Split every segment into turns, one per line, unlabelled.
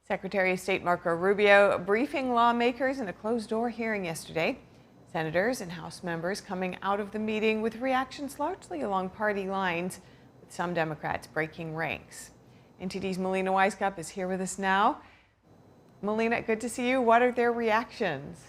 Secretary of State Marco Rubio briefing lawmakers in a closed-door hearing yesterday. Senators and House members coming out of the meeting with reactions largely along party lines, with some Democrats breaking ranks. NTD's Melina Weiskup is here with us now. Melina, good to see you. What are their reactions?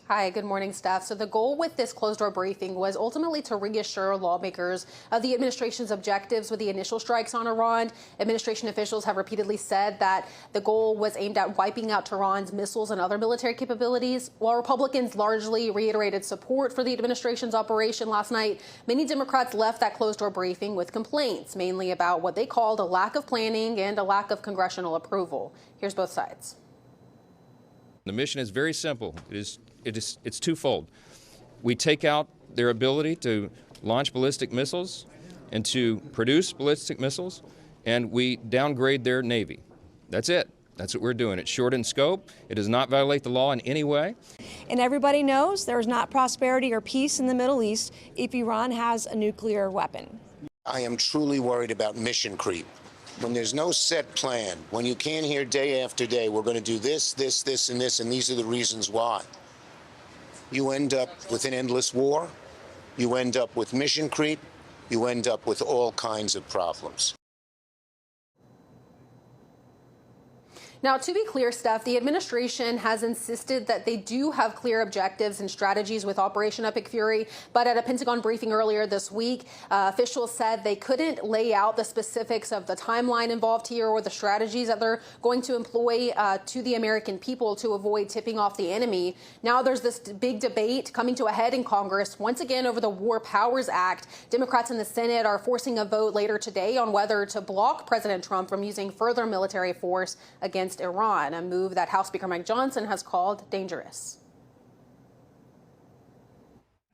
Hi, good morning, Steph. So the goal with this closed-door briefing was ultimately to reassure lawmakers of the administration's objectives with the initial strikes on Iran. Administration officials have repeatedly said that the goal was aimed at wiping out Tehran's missiles and other military capabilities. While Republicans largely reiterated support for the administration's operation last night, many Democrats left that closed-door briefing with complaints, mainly about what they called a lack of planning and a lack of congressional approval. Here's both sides.
The mission is very simple. It's twofold. We take out their ability to launch ballistic missiles and to produce ballistic missiles, and we downgrade their Navy. That's it. That's what we're doing. It's short in scope. It does not violate the law in any way.
And everybody knows there's not prosperity or peace in the Middle East if Iran has a nuclear weapon.
I am truly worried about mission creep. When there's no set plan, when you can't hear day after day, we're going to do this, this, this, and this, and these are the reasons why. You end up with an endless war. You end up with mission creep. You end up with all kinds of problems.
Now, to be clear, Steph, the administration has insisted that they do have clear objectives and strategies with Operation Epic Fury. But at a Pentagon briefing earlier this week, officials said they couldn't lay out the specifics of the timeline involved here or the strategies that they're going to employ to the American people to avoid tipping off the enemy. Now there's this big debate coming to a head in Congress once again over the War Powers Act. Democrats in the Senate are forcing a vote later today on whether to block President Trump from using further military force against Iran, a move that House Speaker Mike Johnson has called dangerous.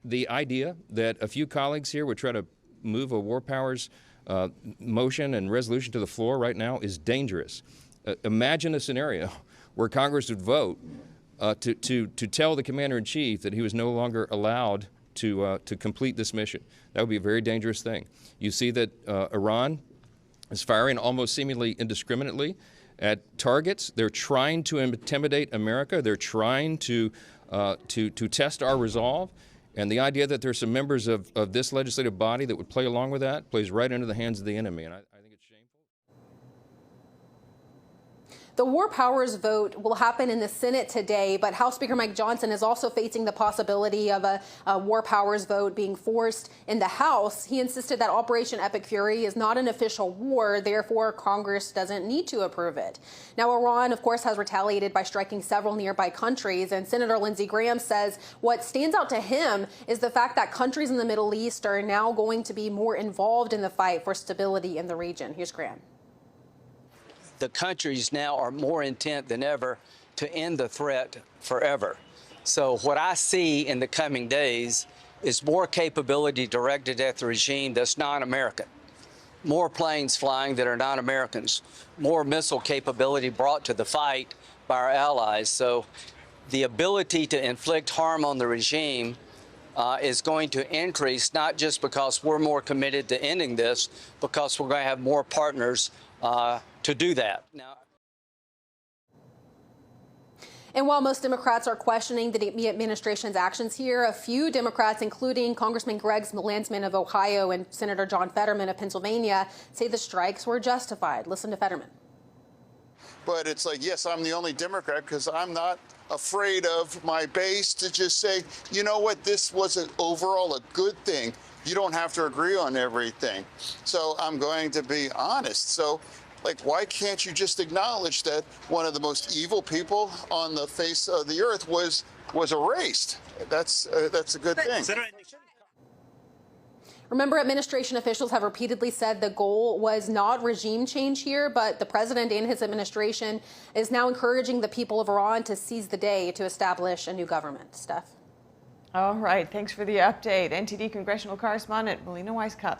The idea that a few colleagues here would try to move a war powers motion and resolution to the floor right now is dangerous. Imagine a scenario where Congress would vote to tell the commander-in-chief that he was no longer allowed to complete this mission. That would be a very dangerous thing. You see that Iran is firing almost seemingly indiscriminately at targets. They're trying to intimidate America. They're trying to test our resolve. And the idea that there's some members of this legislative body that would play along with that plays right into the hands of the enemy. And I think it's shameful.
The War Powers vote will happen in the Senate today, but House Speaker Mike Johnson is also facing the possibility of a War Powers vote being forced in the House. He insisted that Operation Epic Fury is not an official war, therefore Congress doesn't need to approve it. Now, Iran, of course, has retaliated by striking several nearby countries, and Senator Lindsey Graham says what stands out to him is the fact that countries in the Middle East are now going to be more involved in the fight for stability in the region. Here's Graham.
The countries now are more intent than ever to end the threat forever. So what I see in the coming days is more capability directed at the regime that's non-American, more planes flying that are non-Americans, more missile capability brought to the fight by our allies. So the ability to inflict harm on the regime is going to increase, not just because we're more committed to ending this, because we're going to have more partners to do that. Now,
and while most Democrats are questioning the administration's actions here, a few Democrats, including Congressman Greg Landsman of Ohio and Senator John Fetterman of Pennsylvania, say the strikes were justified. Listen to Fetterman.
But it's like, yes, I'm the only Democrat because I'm not afraid of my base to just say, you know what, this was overall a good thing. You don't have to agree on everything. So I'm going to be honest. So, like, why can't you just acknowledge that one of the most evil people on the face of the earth was erased? That's a good thing.
Remember, administration officials have repeatedly said the goal was not regime change here, but the president and his administration is now encouraging the people of Iran to seize the day to establish a new government. Steph?
All right. Thanks for the update. NTD congressional correspondent Melina Weiskup.